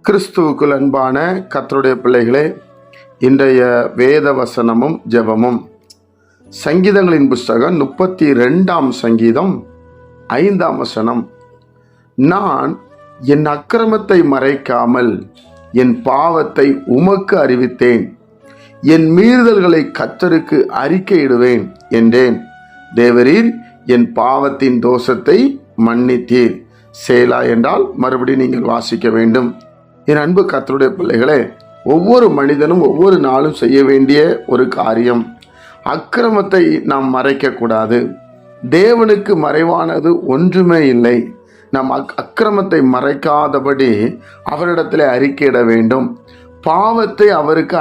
கிறிஸ்துவுக்குள் அன்பான கர்த்தருடைய பிள்ளைகளே, இன்றைய வேத வசனமும் ஜெபமும் சங்கீதங்களின் புஸ்தகம் 32ஆம் சங்கீதம் 5ஆம் வசனம். நான் என் அக்கிரமத்தை மறைக்காமல் என் பாவத்தை உமக்கு அறிவித்தேன், என் மீறுதல்களை கர்த்தருக்கு அறிக்கையிடுவேன் என்றேன். தேவரீர் என் பாவத்தின் தோஷத்தை மன்னித்தீர். சேலா என்றால் மறுபடியும் நீங்கள் வாசிக்க வேண்டும். என் அன்பு கர்த்தருடைய பிள்ளைகளே, ஒவ்வொரு மனிதனும் ஒவ்வொரு நாளும் செய்ய வேண்டிய ஒரு காரியம், அக்கிரமத்தை நாம் மறைக்கக்கூடாது. தேவனுக்கு மறைவானது ஒன்றுமே இல்லை. நாம் அக்கிரமத்தை மறைக்காதபடி அவரிடத்தில் அறிக்கையிட வேண்டும். பாவத்தை அவருக்கு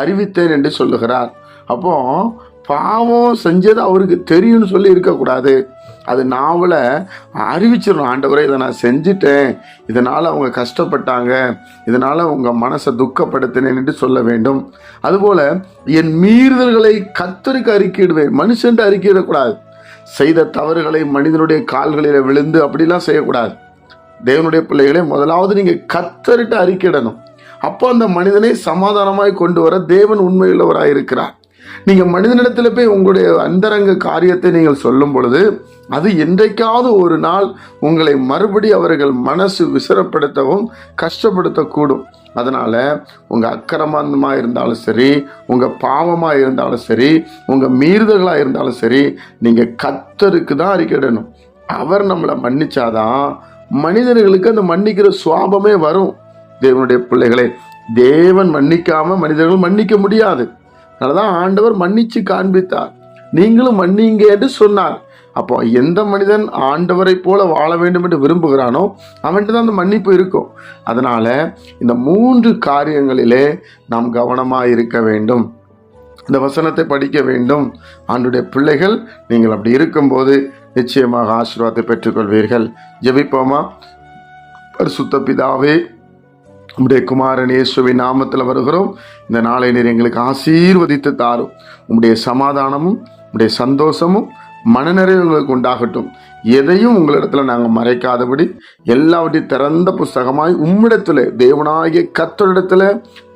அறிவித்தேன் என்று சொல்லுகிறார். அப்போ பாவம் செஞ்சது அவருக்கு தெரியும்னு சொல்லி இருக்கக்கூடாது. அது நாவல அறிவிச்சிடணும். ஆண்டவரே, இதை நான் செஞ்சிட்டேன், இதனால் அவங்க கஷ்டப்பட்டாங்க, இதனால் உங்கள் மனசை துக்கப்படுத்தினேன் என்று சொல்ல வேண்டும். அதுபோல் என் மீறுதல்களை கர்த்தருக்கு அறிக்கையிடுவேன். மனுஷன்ட்டு அறிக்கையிடக்கூடாது. செய்த தவறுகளை மனிதனுடைய கால்களில் விழுந்து அப்படிலாம் செய்யக்கூடாது. தேவனுடைய பிள்ளைகளை முதலாவது நீங்கள் கர்த்தர்கிட்ட அறிக்கையிடணும். அப்போ அந்த மனிதனை சமாதானமாய் கொண்டு வர தேவன் உண்மையுள்ளவராக இருக்கிறார். நீங்கள் மனிதனிடத்தில் போய் உங்களுடைய அந்தரங்க காரியத்தை நீங்கள் சொல்லும் பொழுது அது என்றைக்காவது ஒரு நாள் உங்களை மறுபடி அவர்கள் மனசு விசரப்படுத்தவும் கஷ்டப்படுத்தக்கூடும். அதனால் உங்கள் அக்கிரமமாக இருந்தாலும் சரி, உங்கள் பாவமாக இருந்தாலும் சரி, உங்கள் மீறுதல்களாக இருந்தாலும் சரி, நீங்கள் கர்த்தருக்கு தான் அறிக்கையிடணும். அவர் நம்மளை மன்னிச்சாதான் மனிதர்களுக்கு அந்த மன்னிக்கிற சுவாபமே வரும். தேவனுடைய பிள்ளைகளே, தேவன் மன்னிக்காமல் மனிதர்கள் மன்னிக்க முடியாது. அதனால்தான் ஆண்டவர் மன்னிச்சு காண்பித்தார். நீங்களும் மன்னிங்க என்று சொன்னார். அப்போ எந்த மனிதன் ஆண்டவரை போல வாழ வேண்டும் என்று விரும்புகிறானோ அவன்கிட்ட தான் அந்த மன்னிப்பு இருக்கும். அதனால இந்த 3 காரியங்களிலே நாம் கவனமாக இருக்க வேண்டும். இந்த வசனத்தை படிக்க வேண்டும். ஆண்டுடைய பிள்ளைகள் நீங்கள் அப்படி இருக்கும்போது நிச்சயமாக ஆசீர்வாதத்தை பெற்றுக்கொள்வீர்கள். ஜெபிப்போமா. பரிசுத்த பிதாவே, உம்முடைய குமாரன் இயேசுவின் நாமத்தில் வருகிறோம். இந்த நாளை நீர் எங்களுக்கு ஆசீர்வதித்து தாரும். உம்முடைய சமாதானமும் உம்முடைய சந்தோஷமும் மனநிறைவு எங்களுக்கு உண்டாகட்டும். எதையும் உங்களிடத்தில் நாங்கள் மறைக்காதபடி எல்லாவற்றையும் திறந்த புஸ்தகமாய் உம்மிடத்தில், தேவனாகிய கர்த்தரிடத்தில்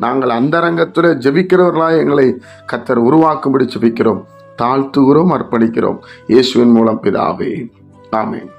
நாங்கள் அந்தரங்கத்தில் ஜெபிக்கிறவர்களாக எங்களை கர்த்தர் உருவாக்கும்படி ஜெபிக்கிறோம், தாழ்த்துகிறோம், அர்ப்பணிக்கிறோம். இயேசுவின் மூலம் பிதாவே, ஆமென்.